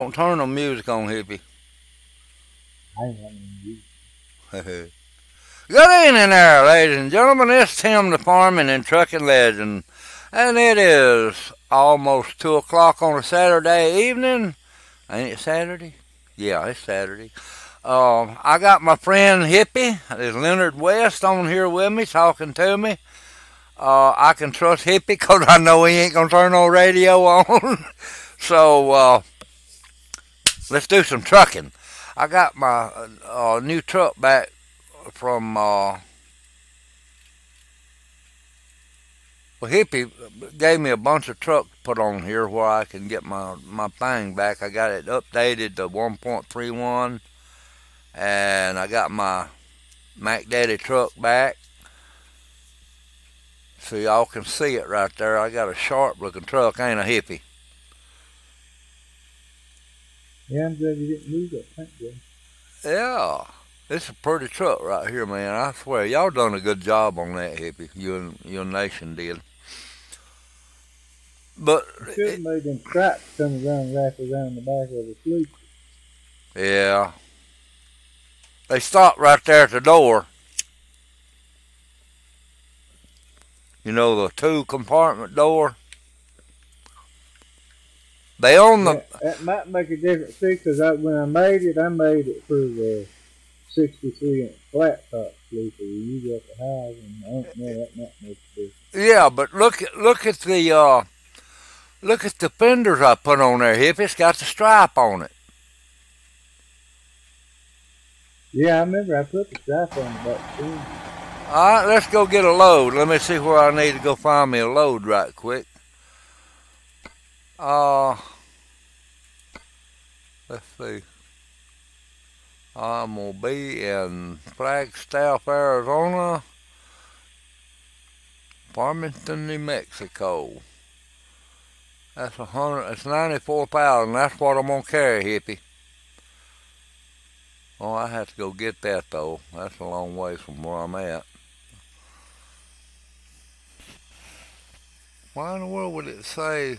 Don't turn the music on, hippie. I ain't got no music. Good evening there, ladies and gentlemen. It's Tim the Farming and Trucking Legend. And it is almost 2 o'clock on a Saturday evening. Ain't it Saturday? Yeah, it's Saturday. I got my friend Hippie, there's Leonard West on here with me, talking to me. I can trust Hippie because I know he ain't going to turn no radio on. So, let's do some trucking. I got my new truck back from well, Hippie gave me a bunch of trucks put on here where I can get my thing back. I got it updated to 1.31, and I got my Mac Daddy truck back. So y'all can see it right there. I got a sharp looking truck, ain't a Hippie. Yeah, I'm glad you didn't lose that paint job. Yeah, it's a pretty truck right here, man. I swear, y'all done a good job on that, Hippie. You and your nation did. But You should have made them stripes come around, wrap around the back of the sleeve. yeah, they stopped right there at the door. You know, the two compartment door. They own the. Yeah, that might make a difference too, because when I made it for the 63-inch flat top sleeper. You got the highs, and I don't know that might make a difference. Yeah, but look at the fenders I put on there, Hip. It's got the stripe on it. Yeah, I remember I put the stripe on the back too. All right, let's go get a load. Let me see where I need to go find me a load right quick. Uh, let's see. I'm gonna be in Flagstaff, Arizona, Farmington, New Mexico. That's 100. It's 94,000. That's what I'm gonna carry, Hippie. Oh, I have to go get that though. That's a long way from where I'm at. Why in the world would it say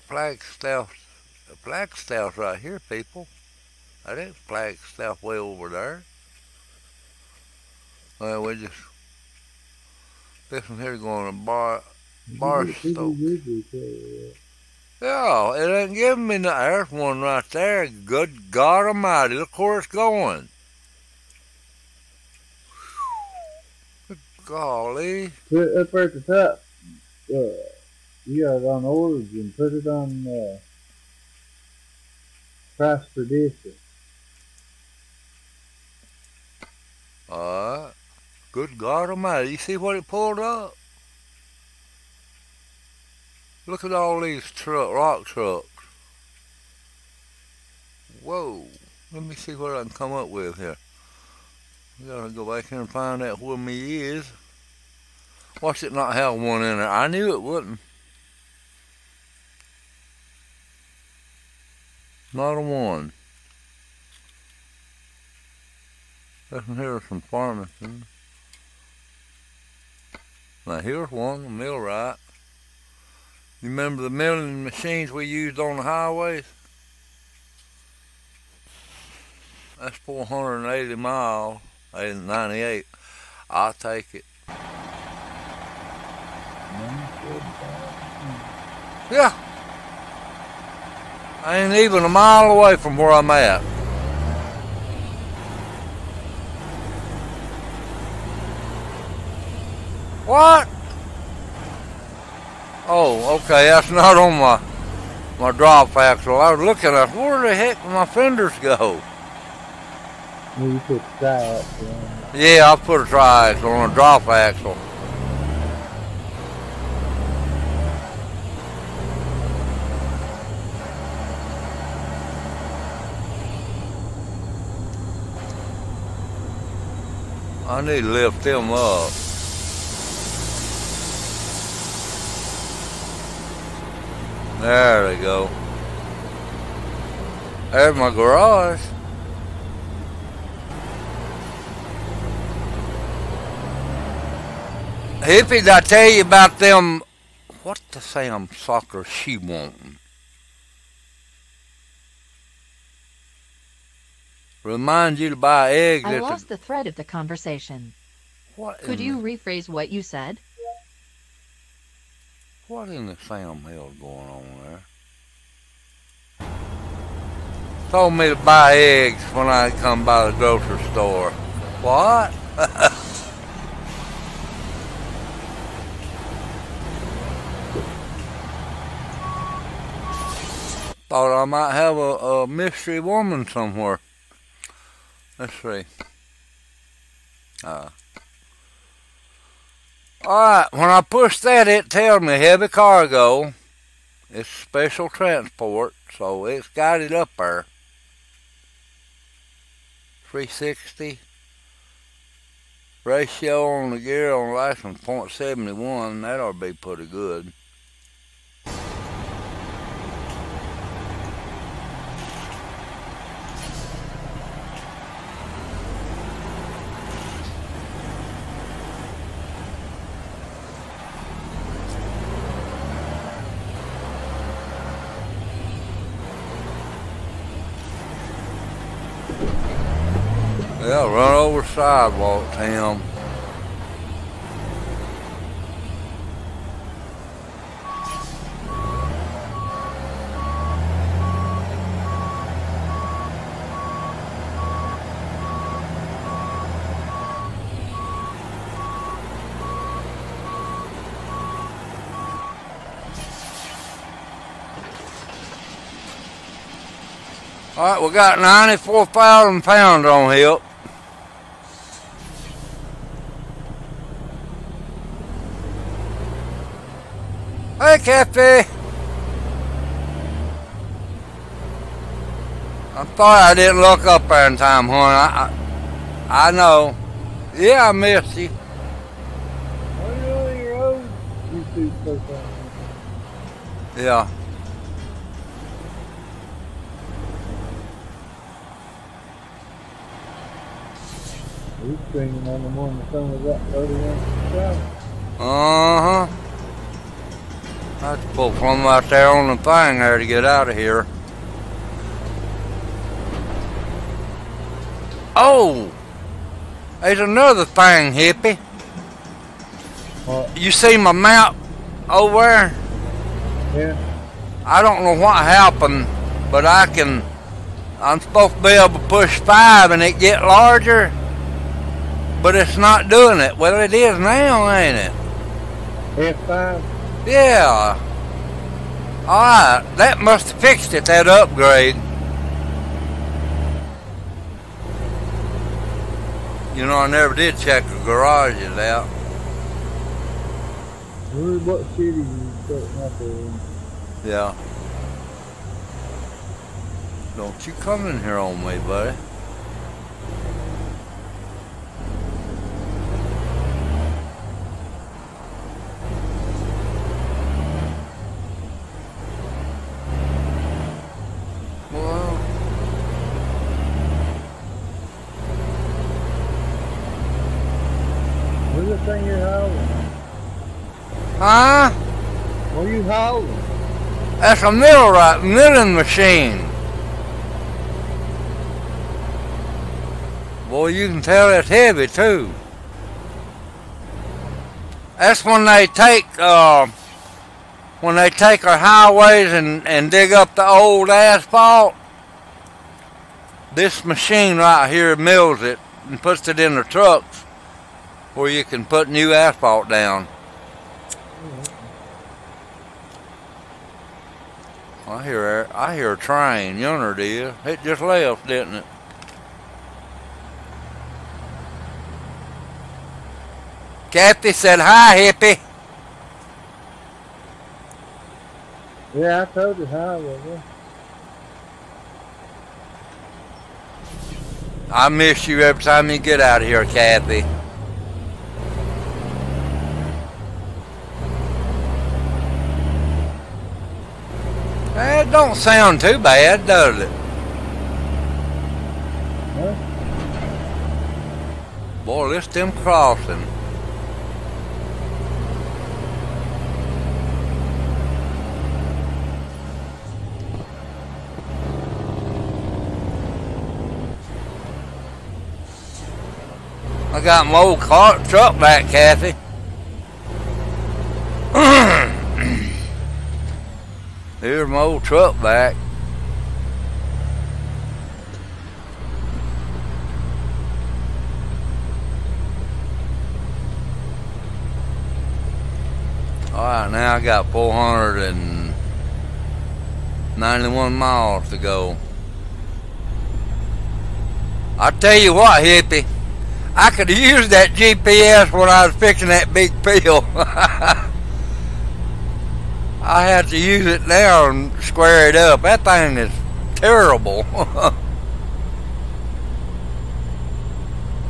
Flagstaff? Flagstaff's right here, people. That ain't Flagstaff way over there. Well, we just this one here going to You get people Barstow. usually carry that. Yeah, it ain't giving me no. There's one right there. Good God Almighty! Look where it's going. Golly. Put it up at the top. You got it on Origin. Put it on price per distance. Alright. Good God Almighty. You see what it pulled up? Look at all these rock trucks. Whoa. Let me see what I can come up with here. We gotta go back here and find out where me is. Watch it not have one in there. I knew it wouldn't. Not a one. Listen here from Farmington. Now here's one, the millwright. You remember the milling machines we used on the highways? That's 480 miles, 98. I'll take it. Yeah, I ain't even a mile away from where I'm at. What? Oh, okay, that's not on my drop axle. I was looking at where the heck did my fenders go? Well, you put stripes on. Yeah, I put a tri-axle on a drop axle. I need to lift them up. There they go. There's my garage. Hippie, did I tell you about them? What the Sam Soccer she wanting? Remind you to buy eggs I at lost the thread of the conversation. What Could you rephrase what you said? What in the Sam hell's going on there? Told me to buy eggs when I come by the grocery store. What? Thought I might have a mystery woman somewhere. Let's see. Alright, when I push that, it tells me heavy cargo. It's special transport, so it's got it up there. 360. Ratio on the gear on the license 0.71. That ought to be pretty good. Yeah, run over the sidewalk, Tim. Alright, we got 94,000 pounds on hip. Hey, Kathy. I'm sorry I didn't look up there in time, hon. I know. Yeah, I missed you. Are you on your own? YouTube profile. Yeah. He's screaming on the morning the sun was up 31%. Uh-huh. I have to pull from out there on the thing there to get out of here. Oh! There's another thing, hippie. What? You see my map over there? Yeah. I don't know what happened, but I'm supposed to be able to push 5 and it get larger, but it's not doing it. Well, it is now, ain't it? F5? Yeah. Alright, that must have fixed it, that upgrade. You know, I never did check the garages out. What city you setting up in? Yeah. Don't you come in here on me, buddy. Well, What's the thing you're hauling? huh? What are you hauling? That's a milling machine. Boy, you can tell it's heavy too. That's when they take our highways and dig up the old asphalt. This machine right here mills it and puts it in the trucks where you can put new asphalt down. I hear a train yonder, dear. It just left, didn't it? Kathy said, hi, hippie. Yeah, I told you how, was I miss you every time you get out of here, Kathy. It don't sound too bad, does it? Huh? Boy, this them crossing. I got my old truck back, Kathy. Here's my old truck back. Alright, now I got 491 miles to go. I tell you what, hippie, I could have used that GPS when I was fixing that big pill. I have to use it now and square it up. That thing is terrible.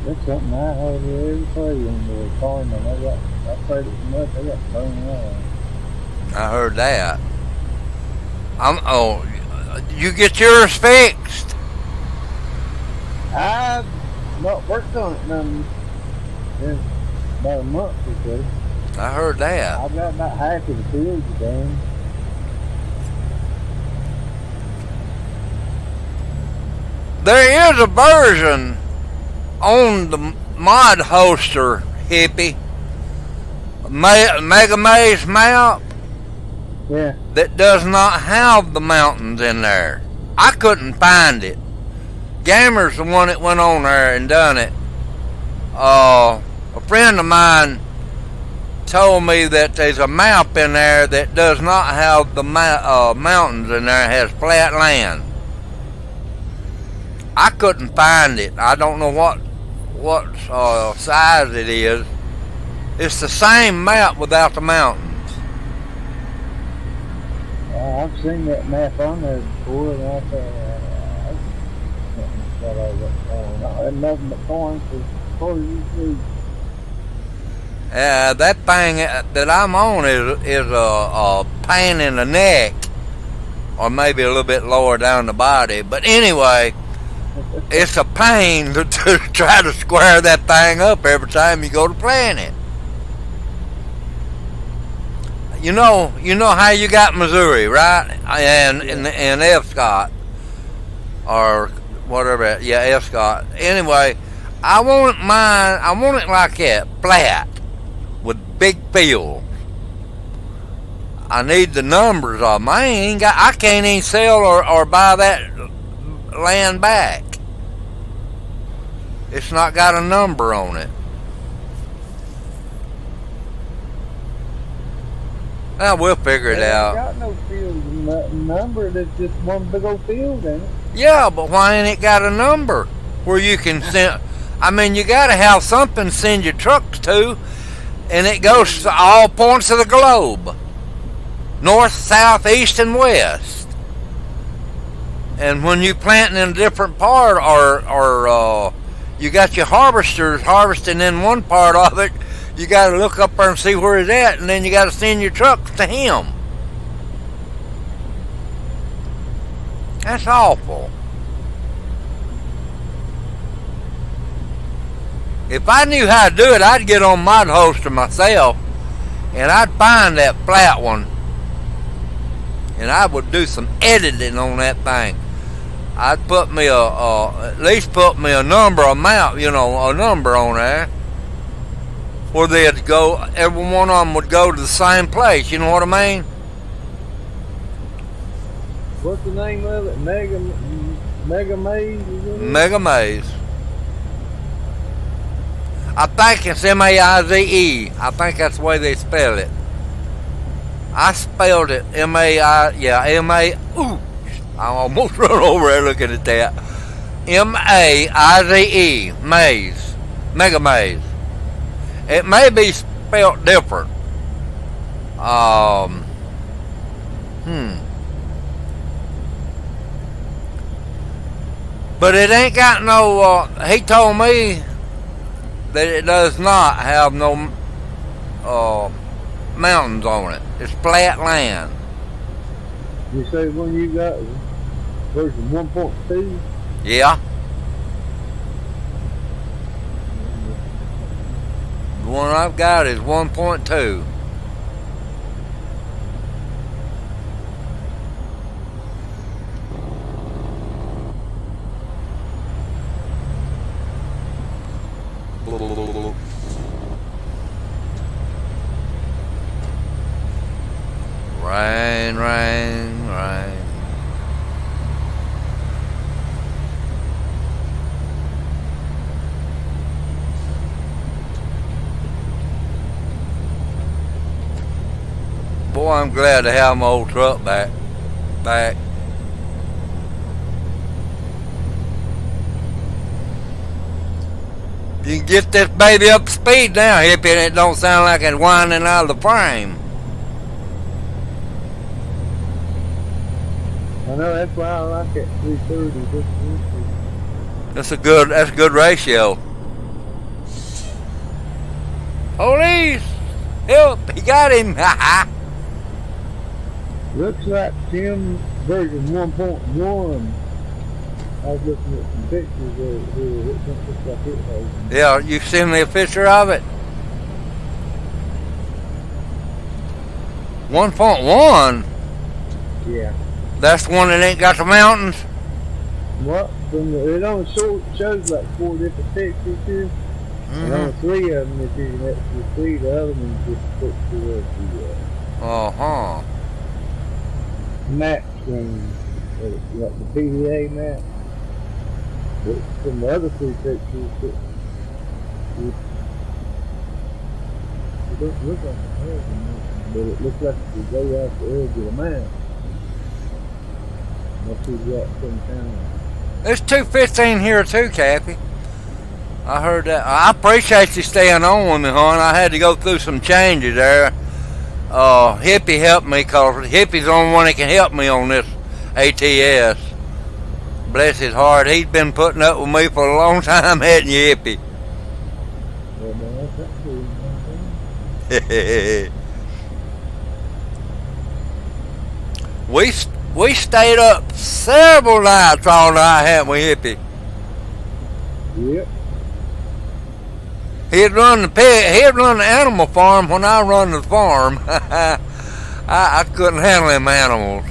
That's something I have every play on the farm, and I played it so much, I got burned out. I heard that. You get yours fixed? I've not worked on it none in about a month or so. I heard that. I've got about half of the fields done. There is a version on the Mod Hoster, hippie, Mega Maze map, Yeah. that does not have the mountains in there. I couldn't find it. Gamer's the one that went on there and done it. A friend of mine told me that there's a map in there that does not have the mountains in there. It has flat land. I couldn't find it. I don't know what size it is. It's the same map without the mountains. I've seen that map on there before, and I thought, I had nothing but corn for you. That thing that I'm on is a pain in the neck, or maybe a little bit lower down the body. But anyway, it's a pain to try to square that thing up every time you go to playing it. You know how you got Missouri, right? And F-Scott, or whatever. Yeah, F-Scott. Anyway, I want it like that, flat, with big fields. I need the numbers of them. I can't even sell or buy that land back. It's not got a number on it. We'll figure it out. Got no field number. There's just one big old field in it. Yeah, but why ain't it got a number where you can send? I mean, you got to have something to send your trucks to, and it goes to all points of the globe: north, south, east, and west. And when you planting in a different part, or you got your harvesters harvesting in one part of it, you got to look up there and see where it's at, and then you got to send your trucks to him. That's awful. If I knew how to do it, I'd get on Mod Hoster myself, and I'd find that flat one, and I would do some editing on that thing. I'd put me at least put me a number, a number on there, where they'd go. Every one of them would go to the same place. You know what I mean? What's the name of it? Mega Maze? Mega Maze. I think it's M-A-I-Z-E. I think that's the way they spell it. I spelled it M-A-I. Ooh, I almost run over there looking at that. M-A-I-Z-E. Maze. Mega Maze. It may be spelled different. But it ain't got no, he told me that it does not have no mountains on it. It's flat land. You say when you got version 1.2? Yeah. The one I've got is 1.2. glad to have my old truck back. You can get this baby up to speed now, Hippie, and it don't sound like it's whining out of the frame. I know, that's why I like that 330. That's a good ratio. Police! Help! He got him! Looks like Tim version 1.1. I was looking at some pictures of it here. It don't look like it has. Yeah, you send me a picture of it? 1.1? Yeah. That's the one that ain't got the mountains? What? It only shows like 4 different pictures here. And only 3 of them, if you can actually see, the other one's just a picture of the Uh-huh. map screen. Like the PDA map. But from the other 3 pictures, it don't look like a American map, but it looks like it's way off the edge of the map. Unless he's got some kind of... There's 215 here too, Cappy. I heard that. I appreciate you staying on with me, hon. I had to go through some changes there. Hippie helped me, because Hippie's the only one that can help me on this ATS. Bless his heart. He's been putting up with me for a long time, hadn't you, Hippie? Well, man, that's cool. We stayed up several nights all night, hadn't we, Hippie? Yep. He'd run the animal farm when I run the farm. I couldn't handle them animals.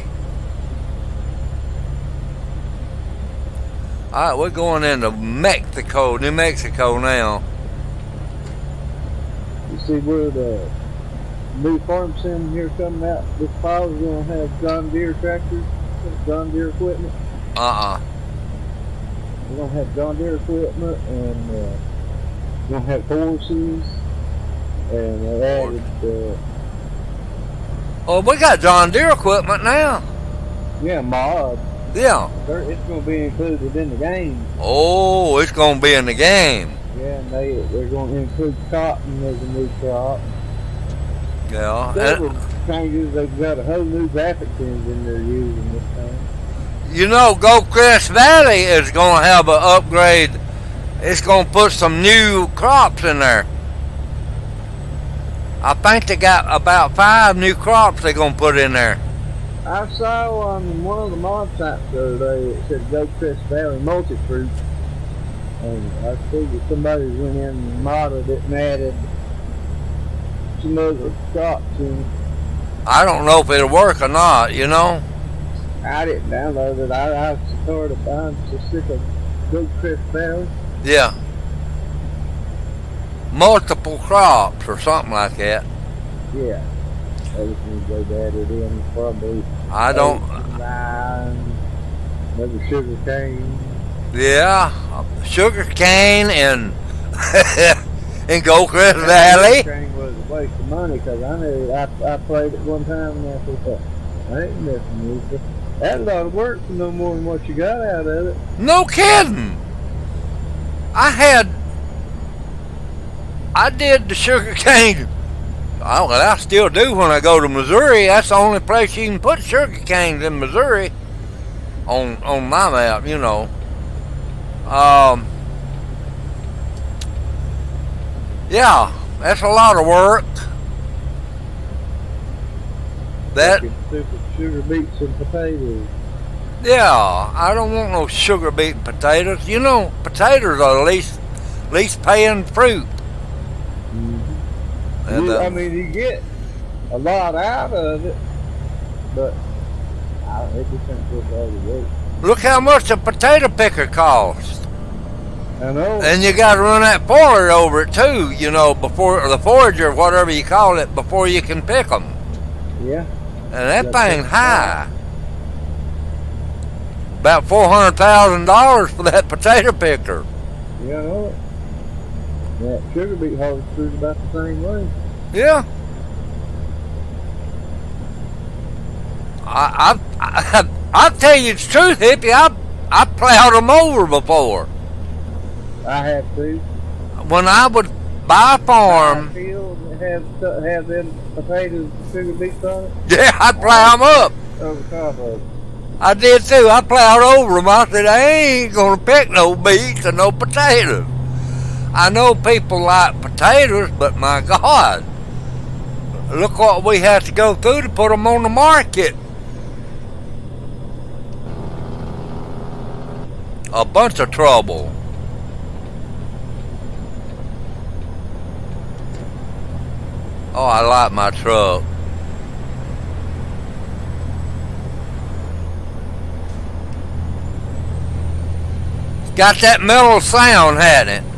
Alright, we're going into New Mexico now. You see where the new farm sim here coming out this fall is going to have John Deere tractors, John Deere equipment. Uh-uh. We're going to have John Deere equipment, and we're going to have horses, and they added Oh, we got John Deere equipment now. mod. Yeah. It's going to be included in the game. Oh, it's going to be in the game. Yeah, and they're going to include cotton as a new crop. Yeah. Several changes. They've got a whole new graphics engine they're using this time. You know, Goldcrest Valley is going to have an upgrade. It's going to put some new crops in there. I think they got about 5 new crops they're going to put in there. I saw on one of the mod sites the other day, it said Goldcrest Valley Multi-Fruit. And I figured somebody went in and modded it and added some other crops in. I don't know if it'll work or not, you know. I didn't download it. I was sort of, I'm so sick of Goldcrest Valley. Yeah. Multiple crops or something like that. Yeah. Everything they've added in probably. I don't. Lime, maybe sugar cane. Yeah. Sugar cane and in Goldcrest Valley. Sugar cane was a waste of money, because I knew I played it one time and I thought, I ain't messing with it. That ought to work for no more than what you got out of it. No kidding. I did the sugar cane. Well, I still do when I go to Missouri. That's the only place you can put sugar canes in Missouri on my map, you know. Yeah, that's a lot of work. That Sugar beets and potatoes. Yeah, I don't want no sugar beet potatoes. You know, potatoes are the least paying fruit. And, I mean, you get a lot out of it, but it just ain't worth all the work. Look how much a potato picker costs. I know. And you got to run that forward over it too, you know, before the forager, whatever you call it, before you can pick them. Yeah. And that thing's high. About $400,000 for that potato picker. Yeah, I know it. That sugar beet harvester's about the same way. Yeah. I'll tell you the truth, Hippie. I plowed them over before. I have to. When I would buy a farm, Field and have them potatoes, sugar beets on it. yeah, I'd plow them up. Over top of it. I did too. I plowed over them. I said, I ain't gonna pick no beets or no potatoes. I know people like potatoes, but my God, look what we had to go through to put them on the market. A bunch of trouble. Oh, I like my truck. It's got that metal sound, hadn't it?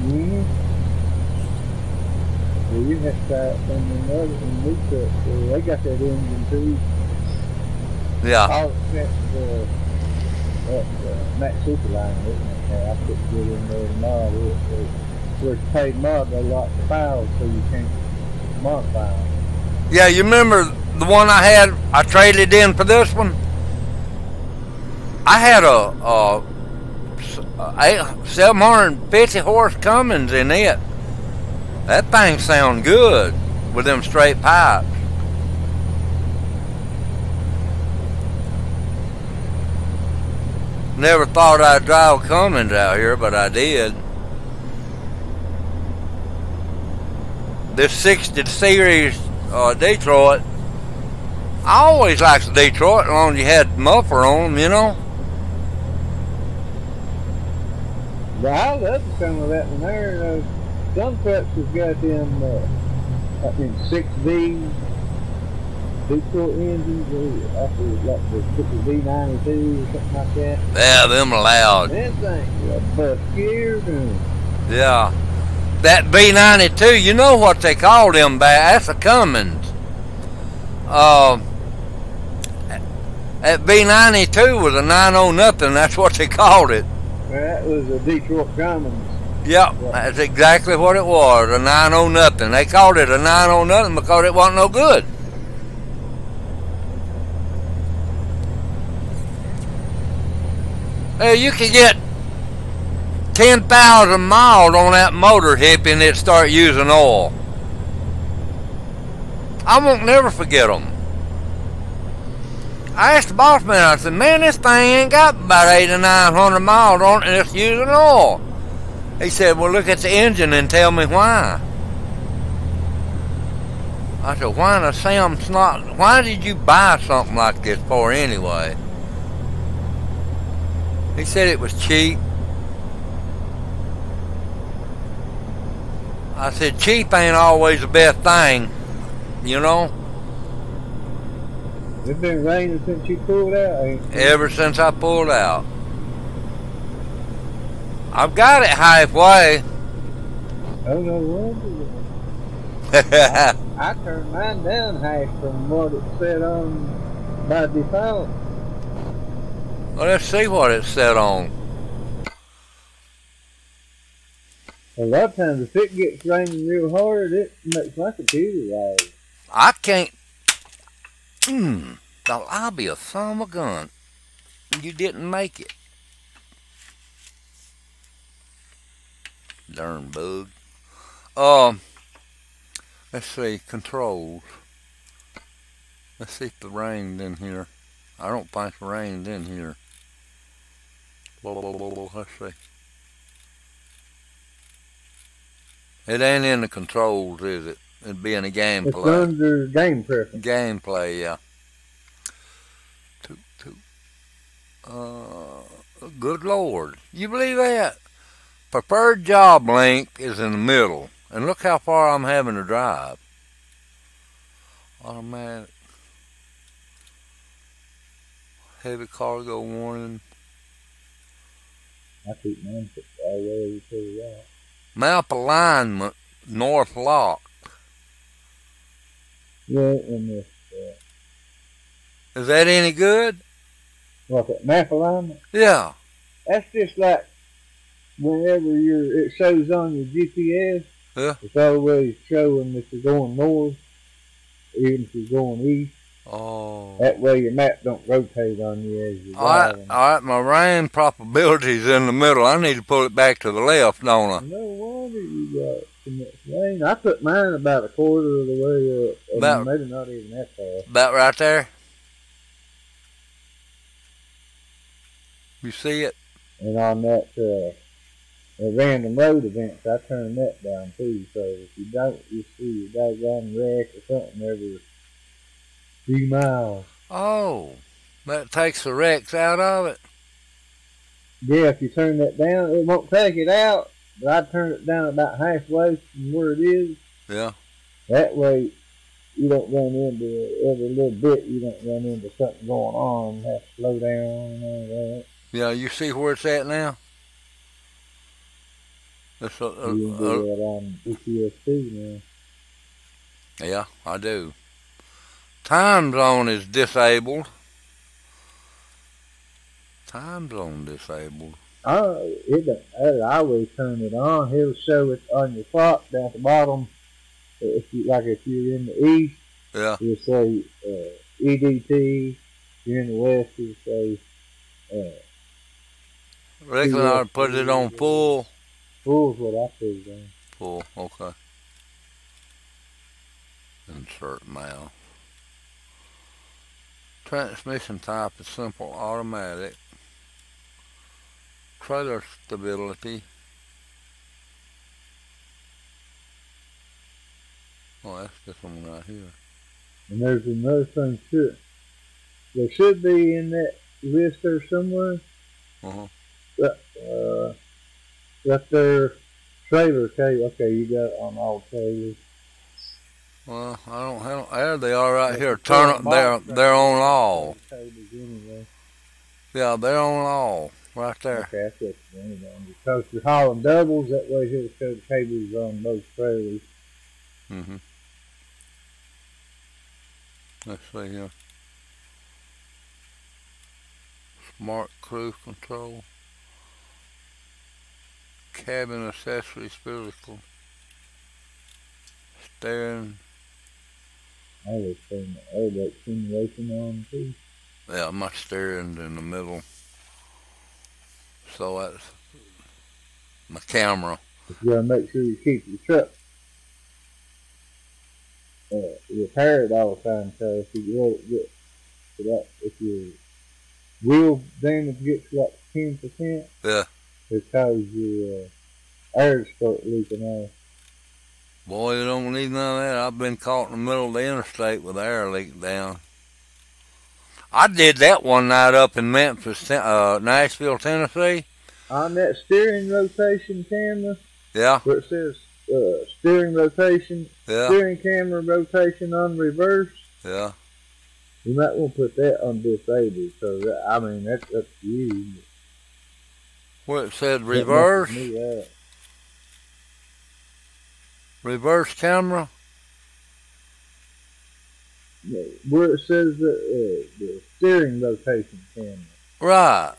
Mm-hmm. Well, you have to start from another one we took. They got that engine too. Yeah. All except Max Superline, isn't it? I put it in there tomorrow. Where it's paid mod, they lock the files so you can't modify them. Yeah, you remember the one I had, I traded in for this one? I had a 750 horse Cummins in it. That thing sound good with them straight pipes. Never thought I'd drive Cummins out here, but I did. This 60 series Detroit, I always liked the Detroit as long as you had muffler on them, you know. But I love some of that one there. Some trucks have got them, I think 6V Detroit engines, I feel like the V92 or something like that. Yeah, them loud. That thing, bust gears and... Yeah. That V92, you know what they call them back? That's a Cummins. That V92 was a 90 nothing. That's what they called it. That was a Detroit Cummins. Yep, that's exactly what it was. A 90 nothing. They called it a 90 nothing because it wasn't no good. Hey, you could get 10,000 miles on that motor, Hippie, and it start using oil. I won't never forget them. I asked the boss man, I said, man, this thing ain't got about 800 or 900 miles on it and it's using oil. He said, well, look at the engine and tell me why. I said, why did you buy something like this for anyway? He said it was cheap. I said, cheap ain't always the best thing, you know? It's been raining since you pulled out, ain't it? Ever since I pulled out. I've got it halfway. Oh, no wonder. I turned mine down half from what it said on by default. Well, let's see what it's set on. A lot of times if it gets raining real hard, it makes my computer rise. I can't. I'll be a son of a gun. You didn't make it. Darn bug. Let's see, controls. Let's see if the rained in here. I don't think it rained in here. Let's see. It ain't in the controls, is it? It'd be in the gameplay. It's under game preference. Gameplay, yeah. Good Lord. You believe that? Preferred job link is in the middle. And look how far I'm having to drive. Automatic. Heavy cargo warning. I keep mine all the way to the right. Map alignment, north lock. Yeah, and this. Is that any good? What, that map alignment? Yeah. That's just like whenever it shows on your GPS, Yeah. it's always showing that you're going north, even if you're going east. Oh. That way your map don't rotate on you as you're Alright, driving. alright, my rain probability's in the middle. I need to pull it back to the left, don't I? No wonder you got so much rain. I put mine about a quarter of the way up. About- Maybe not even that far. About right there. You see it? And on that random road events, I turn that down too. So if you don't, you see a doggone wreck or something every few miles. Oh, that takes the wrecks out of it. Yeah, if you turn that down, it won't take it out. But I turn it down about halfway from where it is. Yeah. That way, you don't run into every little bit. You don't run into something going on. Have to slow down and all that. Yeah, you see where it's at now? It's You can do that on PTSD now. yeah, I do. Time zone is disabled. Time zone disabled. I always turn it on. It'll show it on your clock down at the bottom. If you're in the east, Yeah. it'll say EDT. If you're in the west, it'll say Reckon I would put it on full. full's what I put it on. Full, okay. Insert mouse. Transmission type is simple automatic. Trailer stability. Oh, that's this one right here. And there's another thing too. There should be in that list there somewhere. Uh-huh. Got their trailer cable. Okay, you got it on all trailers. Well, I don't. There they are right here. Turn up. They're on all. Cables anyway. Yeah, they're on all right there. Okay, that's what you need on. Because you're hauling doubles, that way it'll show the cables on both trailers. Mhm. Let's see here. Smart cruise control. Cabin accessories, physical. Steering. I was putting the airbag simulation on too. Yeah, my steering's in the middle. So that's my camera. But you gotta make sure you keep your truck repaired all the time. So if you let it get to that, if your wheel damage gets to like 10%, Yeah. it causes your air to start leaking off. Boy, you don't need none of that. I've been caught in the middle of the interstate with air leaking down. I did that one night up in Memphis, Nashville, Tennessee. On that steering rotation camera, Yeah, where it says steering rotation, yeah, steering camera rotation on reverse, yeah. you might want to put that on disabled. So that's up to you. Where it said That reverse, messes me up. reverse camera. Where it says the steering rotation camera, Right.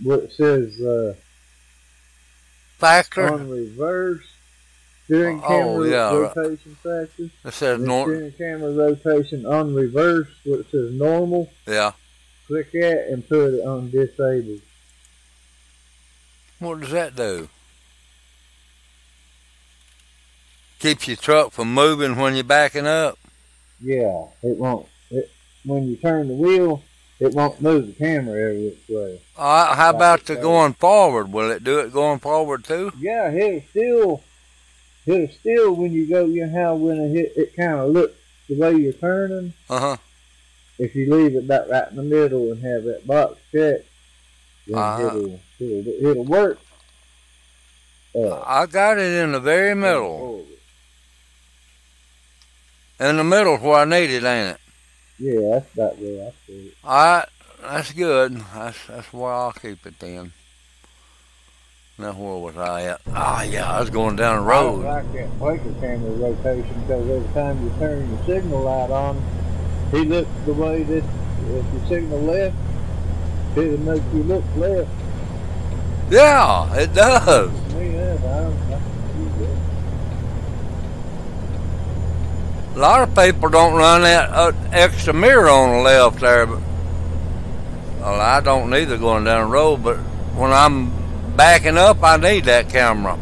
where it says Factor. on reverse steering Oh, camera yeah. rotation factor. It says And north. steering camera rotation on reverse, where it says normal. Yeah. Click that and put it on disabled. What does that do? Keeps your truck from moving when you're backing up. Yeah, it won't. When you turn the wheel, it won't move the camera every which way. All right, how about the going forward? Will it do it going forward too? Yeah, it'll still when you go. You know how when it kind of looks the way you're turning. Uh-huh. If you leave it about right in the middle and have that box checked, then it'll work. I got it in the very middle. Forward. In the middle where I need it, ain't it? Yeah, that's about where I see it. All right, that's good. That's where I'll keep it then. Now where was I at? Yeah, I was going down the I don't road. like that blinker camera rotation because every time you turn your signal light on, he looks the way that if you signal left, it'll make you look left. Yeah, it does. Me, I don't use that. A lot of people don't run that extra mirror on the left there, but well, I don't neither going down the road. But when I'm backing up, I need that camera.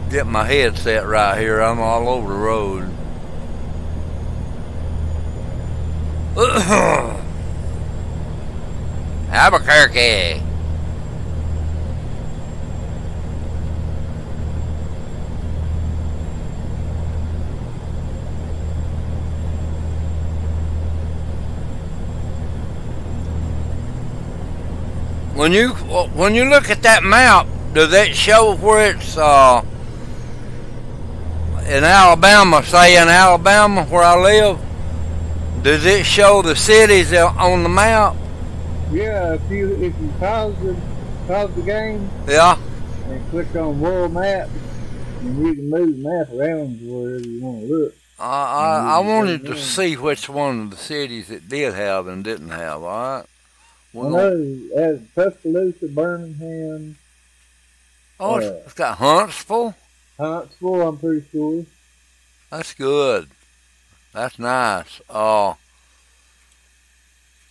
Get my headset right here. I'm all over the road. Albuquerque. When you look at that map, does it show where it's in Alabama? Say in Alabama where I live, does it show the cities on the map? Yeah, if you pause the game, Yeah. and click on world map, and you can move the map around wherever you want to look. I wanted to see which one of the cities it did have and didn't have. All right. I know as Tuscaloosa, Birmingham. Oh, it's got Huntsville. Huntsville, I'm pretty sure. That's good. That's nice.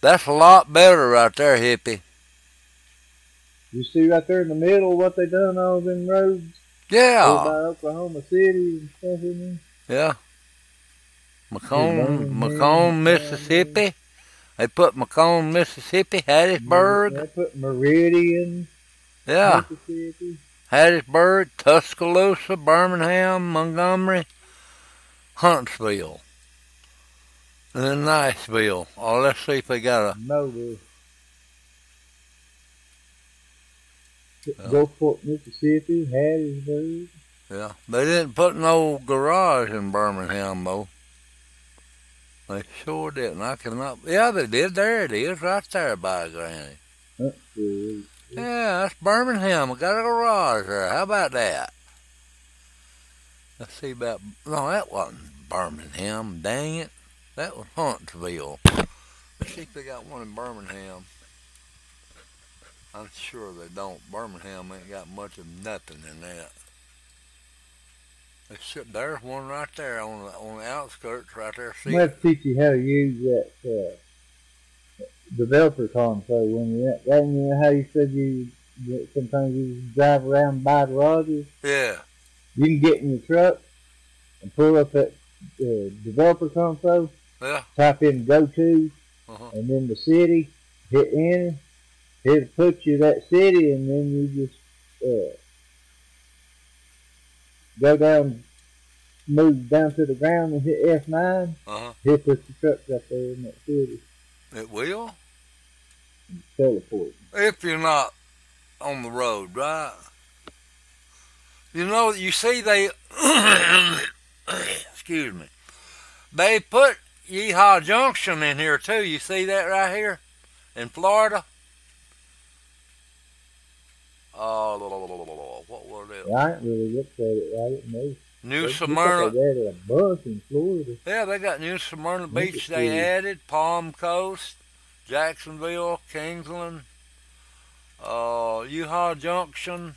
That's a lot better right there, hippie. You see right there in the middle what they done all them roads? Yeah. Over by Oklahoma City and stuff in there. Yeah. Macomb, Mississippi. They put Macomb, Mississippi, Hattiesburg. They put Meridian, yeah. Mississippi. Hattiesburg, Tuscaloosa, Birmingham, Montgomery, Huntsville, and then Niceville. Oh, let's see if they got a... Mobile. Gulfport, Mississippi, Hattiesburg. Yeah, they didn't put no garage in Birmingham, though. They sure didn't. I cannot... Yeah, they did. There it is, right there by Granny. That's good. Yeah, that's Birmingham. I got a garage there. How about that? Let's see about... No, that wasn't Birmingham. Dang it. That was Huntsville. Let's see if they got one in Birmingham. I'm sure they don't. Birmingham ain't got much of nothing in that. There's one right there on the outskirts right there. I'm going to have to teach you how to use that developer console when you're at that. You know how you said sometimes you drive around by garages? Yeah. You can get in your truck and pull up that developer console. Yeah. Type in go to, and then the city, hit enter. It'll put you that city, and then you just go down, move down to the ground and hit F9. He'll put your truck right there in that city. It will? Teleport. If you're not on the road, right? You know, you see they, excuse me, they put Yeehaw Junction in here too. You see that right here in Florida? What were they? I ain't really looked at it. I didn't know. New Smyrna. They added a bunch in Florida. Yeah, they got New Smyrna Beach. They added Palm Coast, Jacksonville, Kingsland, Yeehaw Junction.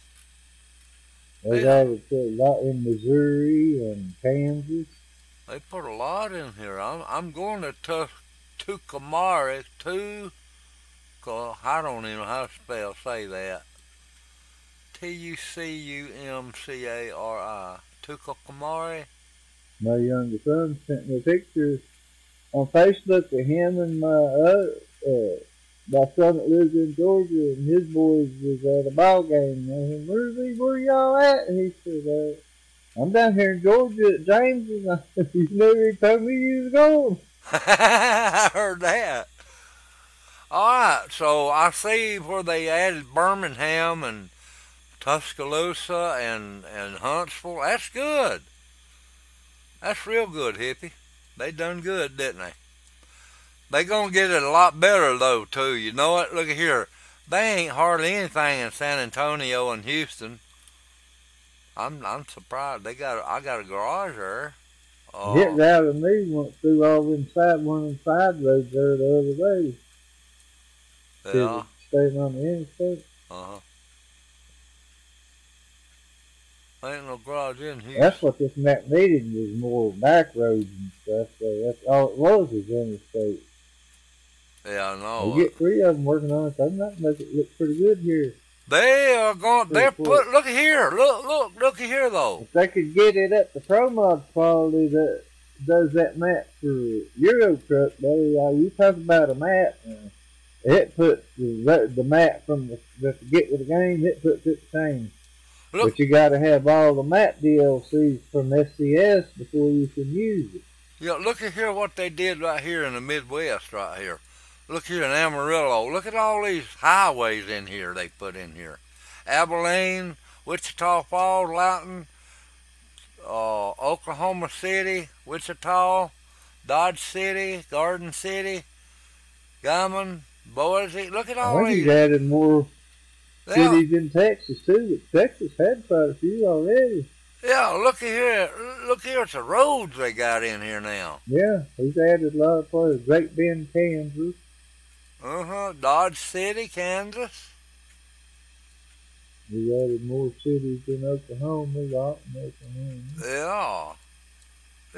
They added a lot in Missouri and Kansas. They put a lot in here. I'm going to Tucumcari. I don't even know how to say that. Tucumcari. Tucumcari. My younger son sent me a picture on Facebook of him and my son that lives in Georgia, and his boys was at a ball game. And I said, where y'all at? And he said, I'm down here in Georgia at James, and I said, you never told me you was going. I heard that. All right, so I see where they added Birmingham and Tuscaloosa and Huntsville. That's good. That's real good, hippie. They done good, didn't they? They gonna get it a lot better though too. You know what? Look at here. They ain't hardly anything in San Antonio and Houston. I'm surprised. I got a garage there. Hit right with me went through all inside one of the side roads there the other day. Yeah. Staying on the interstate. Ain't no garage in here. That's what this map needed, was more back roads and stuff. So that's all it was interstate. Yeah, I We know. get 3 of them working on it. They might make it look pretty good here. They are going. They're Pretty quick. put. Look at here. Look at here though. If they could get it up to ProMod quality that does that map for Euro Truck, buddy, you talk about a map. It puts the map from to get with the game. It puts it the same. Look. But you got to have all the map DLCs from SCS before you can use it. Yeah, look at here what they did right here in the Midwest right here. Look here in Amarillo. Look at all these highways in here they put in here. Abilene, Wichita Falls, Loudoun, Oklahoma City, Wichita, Dodge City, Garden City, Guymon, Boise. Look at I all think these. he's added more Yeah, cities in Texas too. But Texas had quite a few already. yeah, look at here. Look here at the roads they got in here now. Yeah, he's added a lot of places. Great Bend, Kansas. Dodge City, Kansas. He added more cities in Oklahoma, Lawton, Oklahoma. Yeah.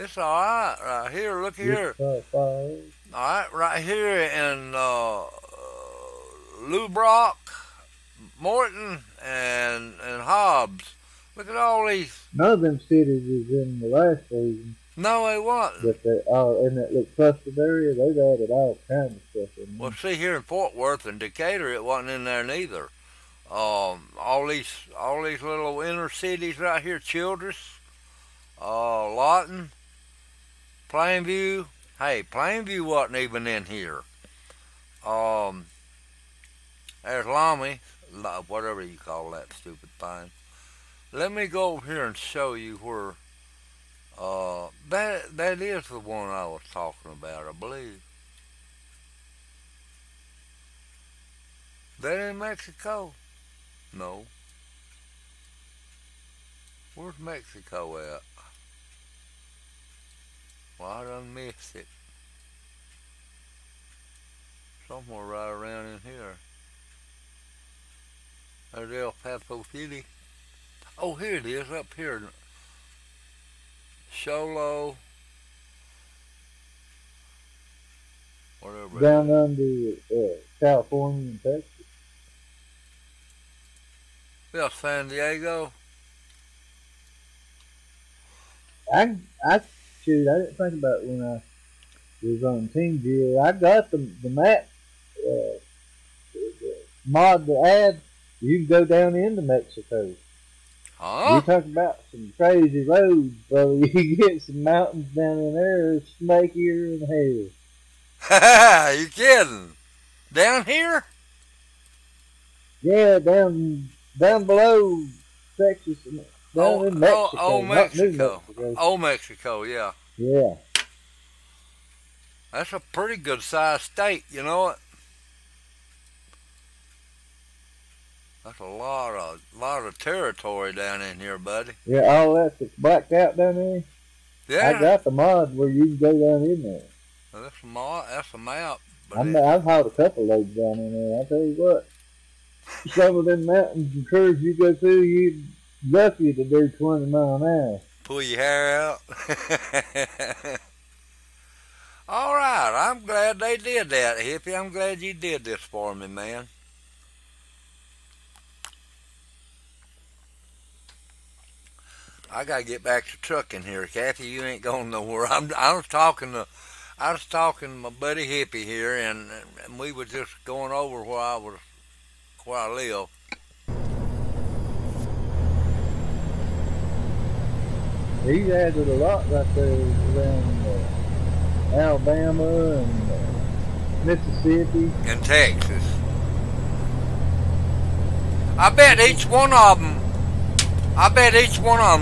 It's alright right here. Look here. Wichita Falls. Alright, right here in Lubrock, Morton, and Hobbs. Look at all these. None of them cities is in the last season, No, they wasn't. but they all in that little clustered area. They've added all kinds of stuff in there. Well, see here in Fort Worth and Decatur, it wasn't in there neither. All these little inner cities right here, Childress, Lawton, Plainview. Hey, Plainview wasn't even in here. There's Lamy, whatever you call that stupid thing. Let me go over here and show you where. That is the one I was talking about, I believe. That in Mexico? No. Where's Mexico at? Well, I done missed it. Somewhere right around in here. There's El Paso City. Oh, here it is, up here. Sholo. Whatever. Down under California and Texas. Yeah, San Diego. I shoot, I didn't think about it when I was on Team Gear. I got the map mod to add. You can go down into Mexico. Huh? You talk about some crazy roads, brother. You get some mountains down in there, it's snakier than hell. You kidding? Down here? Yeah, down below Texas, down in Mexico. Not New Mexico. Mexico. Oh, Mexico, yeah. Yeah. That's a pretty good sized state, you know it? That's a lot of territory down in here, buddy. Yeah, all that's blacked out down there. Yeah. I got the mod where you can go down in there. That's a map. But I've hauled a couple loads down in there. I tell you what, some of them mountains and curves you go through, you're lucky to do 20 miles an hour. Pull your hair out. All right, I'm glad they did that, Hippie. I'm glad you did this for me, man. I gotta get back to trucking here, Kathy. You ain't going nowhere. I was talking to my buddy Hippie here, and we were just going over where I live. He's added a lot right there around Alabama and Mississippi. In Texas. I bet each one of them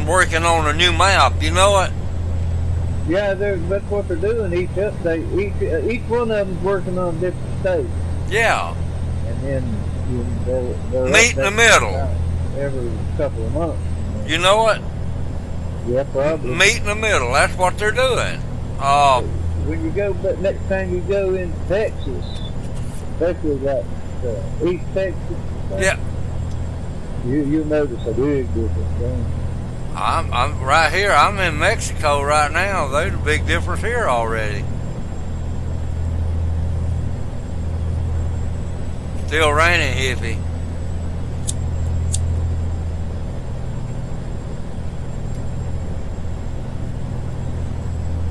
working on a new map. You know what? Yeah, that's what they're doing. Each update, each one of them's working on a different state, Yeah. and then they'll Meet in the update middle. every couple of months. You know what? Yeah, probably. Meet in the middle. That's what they're doing. When you go, but next time you go into Texas, especially like East Texas, Yeah. you'll notice a big difference. I'm right here. I'm in Mexico right now. There's a big difference here already. Still raining, hippie.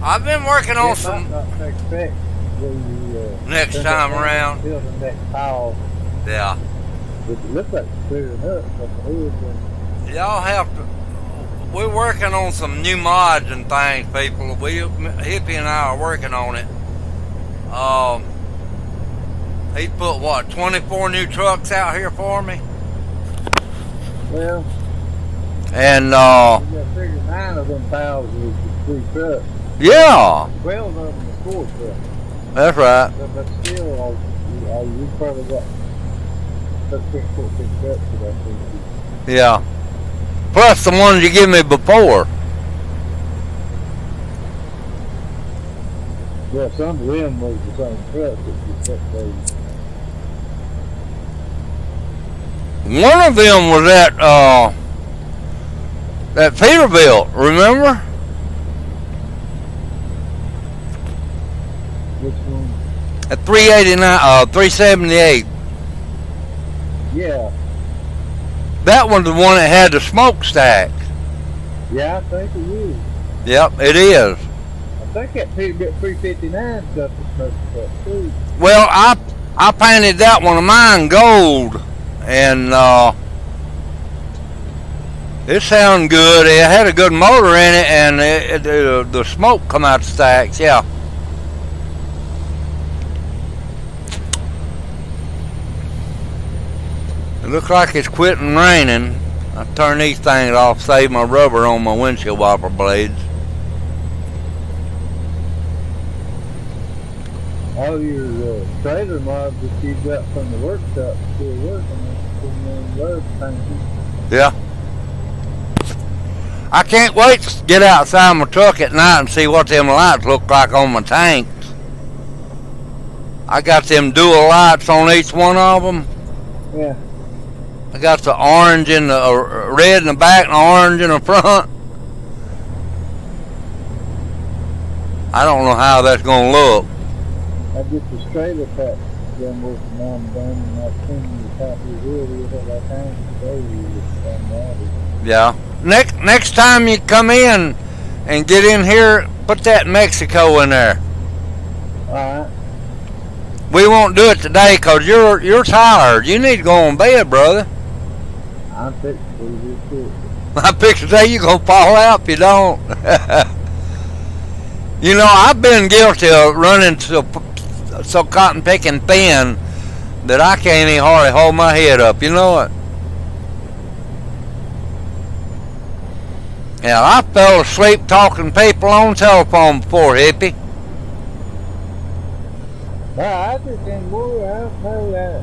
I've been working on some next time around. Yeah. It looks like it's clearing up. Y'all have to. We're working on some new mods and things, people. Hippie and I are working on it. He put what, 24 new trucks out here for me? Well, and you got to figure 9 of them pals was the 3 trucks. Yeah. 12 of them are 4 trucks. That's right. But still, you probably got 13, 14 trucks that I think. Yeah. Plus the ones you give me before. Yeah, some of them was the same truck that you set those. One of them was that Peterbilt, remember? Which one? At 378. Yeah. That one's the one that had the smokestack. Yeah, I think it is. Yep, it is. I think that Peterbilt 359 got the smokestack too. Well, I painted that one of mine gold, and it sounded good. It had a good motor in it, and the smoke come out the stacks. Yeah. It looks like it's quitting raining. I turned these things off, save my rubber on my windshield wiper blades. All your trailer mods that you got from the workshop still working. Yeah. I can't wait to get outside my truck at night and see what them lights look like on my tanks. I got them dual lights on each one of them. Yeah. I got the orange in the red in the back and the orange in the front. I don't know how that's gonna look. I get the trailer pack done working on done, and I've seen the top of the wheel what I can show you. Yeah. Next time you come in and get in here, put that Mexico in there. Alright. We won't do it today because you're tired. You need to go on bed, brother. I'm fixing to do this. I picked to say you're going to fall out if you don't. You know, I've been guilty of running so cotton picking thin that I can't even hardly hold my head up. You know it? Yeah, I fell asleep talking to people on telephone before, hippie. I just ain't worried. I don't know that.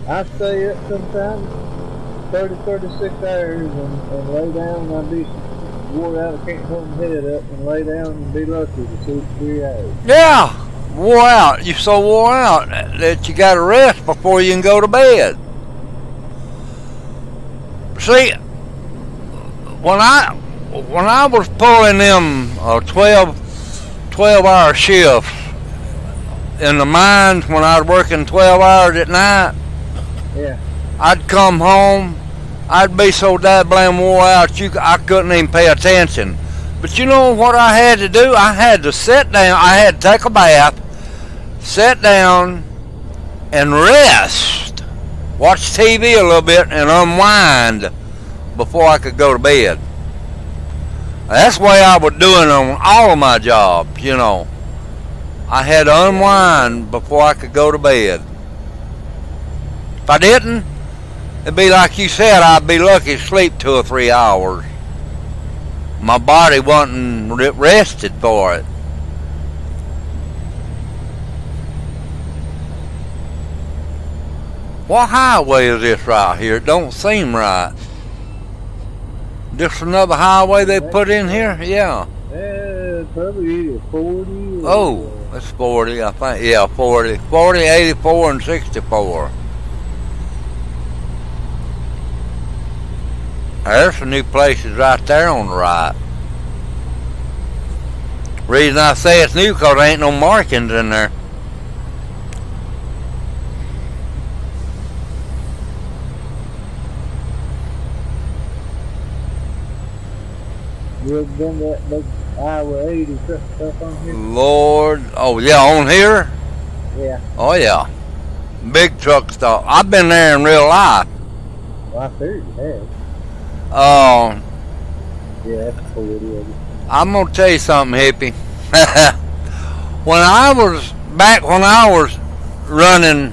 I stay up sometimes 30, 36 hours and lay down and I'll be wore out. I can't hold my head up and lay down and be lucky to sleep 3 hours. Yeah, wore out. You're so wore out that you got to rest before you can go to bed. See, when I was pulling them 12-hour shifts in the mines when I was working 12 hours at night, yeah, I'd come home, I'd be so damn wore out I couldn't even pay attention. But you know what I had to do? I had to sit down, I had to take a bath, sit down and rest, watch TV a little bit and unwind before I could go to bed. That's the way I was doing on all of my jobs, you know. I had to unwind before I could go to bed. If I didn't, it'd be like you said, I'd be lucky to sleep 2 or 3 hours. My body wasn't rested for it. What highway is this right here? It don't seem right. Just another highway they put in here? Yeah. Probably either 40 or... Oh, that's 40, I think. Yeah, 40. 40, 84, and 64. There's some new places right there on the right. Reason I say it's new because there ain't no markings in there. You ever been to that big Iowa 80 truck stuff on here? Lord, oh yeah, on here? Yeah. Oh yeah. Big truck stop. I've been there in real life. Well, I figured you had. Yeah, that's a cool video. I'm gonna tell you something, hippie. when I was running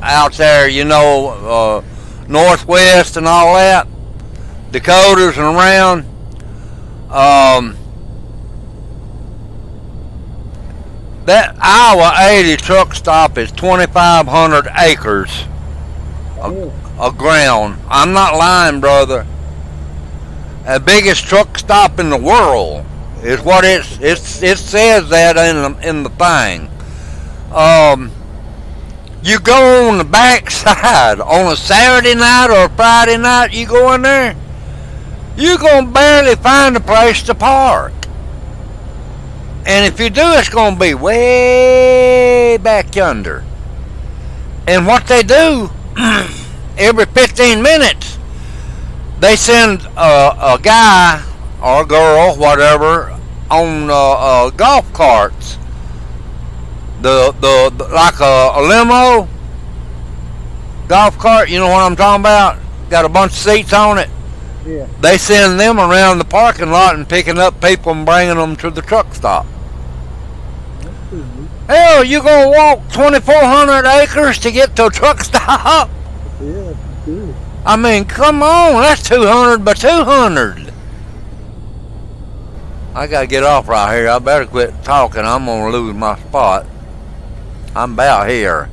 out there, you know, Northwest and all that, Dakotas and around, that Iowa 80 truck stop is 2,500 acres of ground. I'm not lying, brother. The biggest truck stop in the world is what it says that in the thing. You go on the back side on a Saturday night or a Friday night, you go in there, you're gonna barely find a place to park. And if you do, it's gonna be way back yonder. And what they do, every 15 minutes, they send a guy or a girl, whatever, on golf carts. The like a limo golf cart. You know what I'm talking about? Got a bunch of seats on it. Yeah. They send them around the parking lot and picking up people and bringing them to the truck stop. Hell, you gonna walk 2,400 acres to get to a truck stop? Yeah, that's good. I mean, come on, that's 200 by 200. I gotta get off right here. I better quit talking. I'm gonna lose my spot. I'm about here.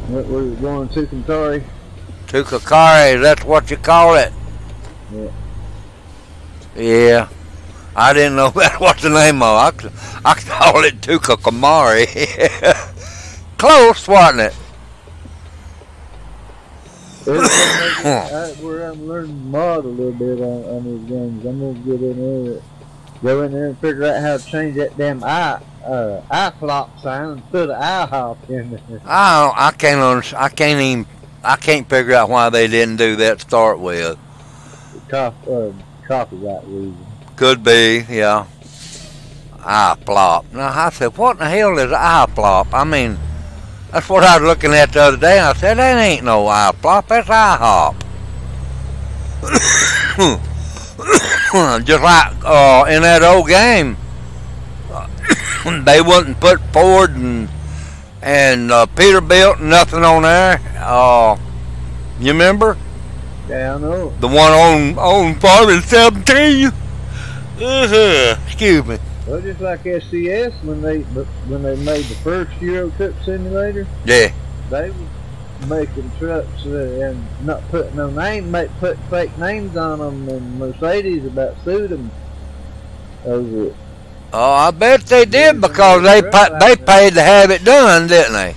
We're going to Tucumcari. Tucumcari, that's what you call it? Yeah. Yeah. I didn't know that was the name of it. I call it Tucumcari. Close, wasn't it? I'm learning mod a little bit on these games. I'm gonna get in there, go in there and figure out how to change that damn iFlop sign and put an IHOP in there. I can't figure out why they didn't do that to start with. Copyright reason. Could be, yeah. iFlop. Now I said, what in the hell is iFlop? I mean, that's what I was looking at the other day. I said, that ain't no iFlop, that's IHOP. Just like in that old game, they wouldn't put Ford and Peterbilt and nothing on there. You remember? Yeah, I know. The one on Farming 17. Excuse me. Well, just like SCS when they made the first Euro Truck Simulator. Yeah. They were making trucks and not putting no name, put fake names on them, and Mercedes about sued them over it. Oh, I bet they did because they paid to have it done, didn't they?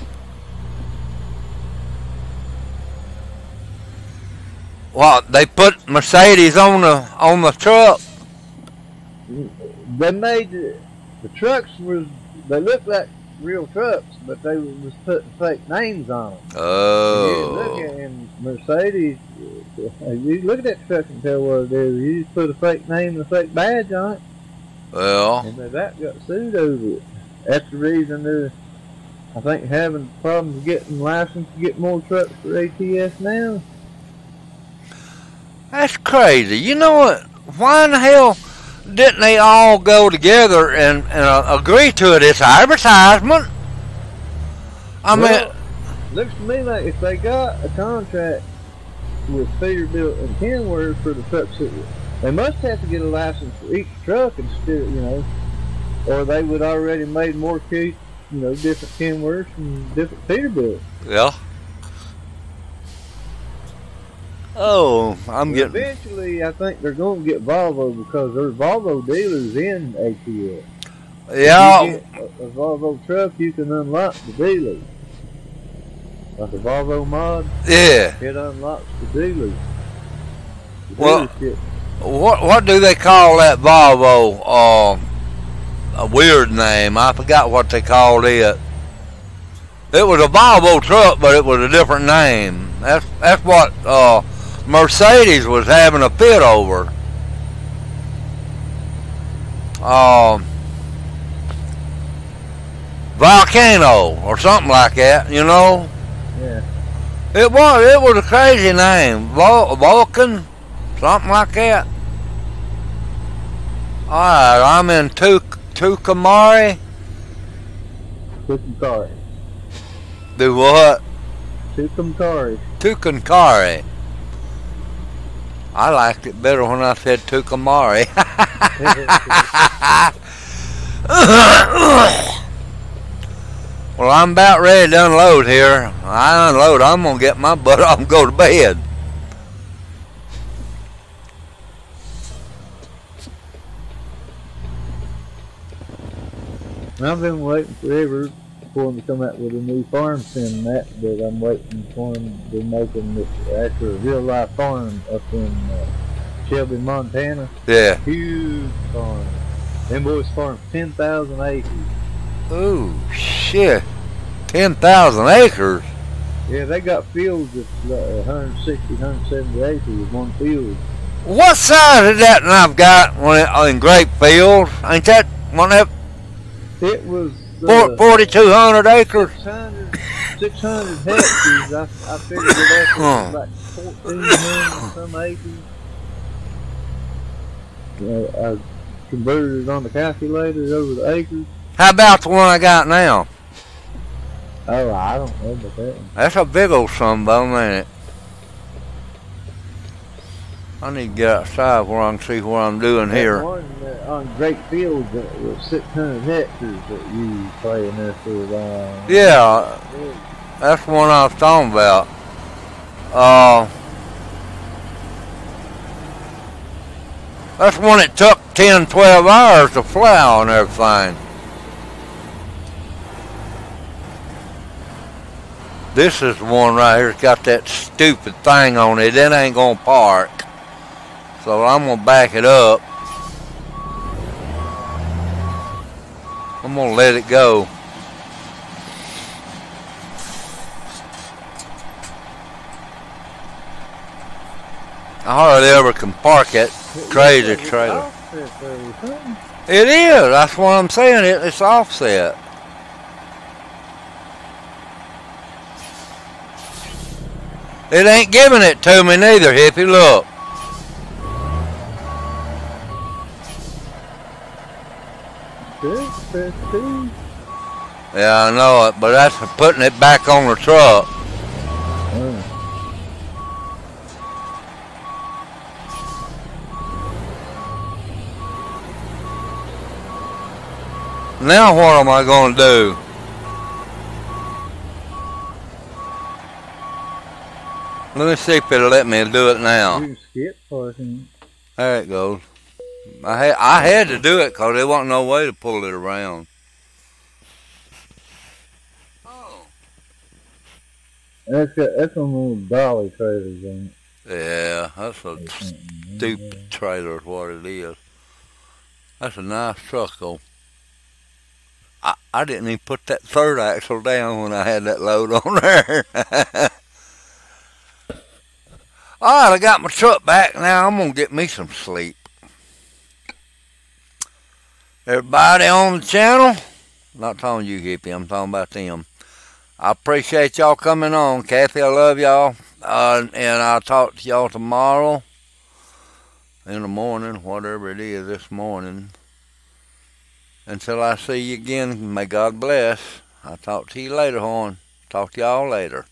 What, they put Mercedes on the truck? They made the trucks they looked like real trucks, but they was putting fake names on them. Oh. And Mercedes, you look at that truck and tell what it is. You just put a fake name and a fake badge on it. Well. And they got sued over it. That's the reason they're, I think, having problems getting licensed to get more trucks for ATS now. That's crazy. You know what? Why in the hell didn't they all go together and agree to it? It's advertisement. I mean, looks to me like if they got a contract with Peterbilt and Kenworth for the trucks, they must have to get a license for each truck instead, or they would already made more different Kenworths and different Peterbilts. Yeah. Oh, Eventually, I think they're going to get Volvo because there's Volvo dealers in ATS. Yeah. If you get a Volvo truck, you can unlock the dealer. Like a Volvo mod, Yeah. it unlocks the dealers. The Well- dealership. What do they call that Volvo? A weird name. I forgot what they called it. It was a Volvo truck, but it was a different name. That's what Mercedes was having a fit over. Volcano or something like that, you know. Yeah. It was a crazy name. Vulcan, something like that. Alright, I'm in Tucumcari. Tucumcari. Do what? Tucumcari. Tucumcari. I liked it better when I said Tucumcari. Well, I'm about ready to unload here. I unload, I'm going to get my butt off and go to bed. I've been waiting forever for them to come out with a new farm sim that, but I'm waiting for them to be making this actual real life farm up in Shelby, Montana. Yeah. Huge farm. Them boys farm 10,000 acres. Ooh, shit. 10,000 acres. Yeah, they got fields of 160, 170 acres in one field. What size is that that I've got in grape fields? Ain't that one of It was 4,200 acres? 600 hectares. I figured it up was like 1,400 some acres. I converted it on the calculator over the acres. How about the one I got now? Oh, I don't know about that one. That's a big old sunbone, ain't it? I need to get outside where I can see what I'm doing That here. one on Great Fields that was 600 hectares that you playing there for. Yeah, that's the one I was talking about. That's one that took 10, 12 hours to plow and everything. This is the one right here that's got that stupid thing on it. It ain't gonna park. So I'm gonna back it up. I'm gonna let it go. I hardly ever can park it. Crazy trailer. It is. That's what I'm saying. It's offset. It ain't giving it to me neither, hippie. Look. Yeah, I know it, but that's putting it back on the truck. Now what am I going to do? Let me see if it'll let me do it now. You can skip parking. There it goes. I had to do it because there wasn't no way to pull it around. Oh. That's on little dolly trailers on it. Yeah, that's a stupid trailer is what it is. That's a nice truck though. I didn't even put that third axle down when I had that load on there. Alright, I got my truck back now. I'm going to get me some sleep. Everybody on the channel, not talking you, hippie, I'm talking about them. I appreciate y'all coming on. Kathy, I love y'all. And I'll talk to y'all tomorrow in the morning, whatever it is this morning. Until I see you again, may God bless. I'll talk to you later, hon. Talk to y'all later.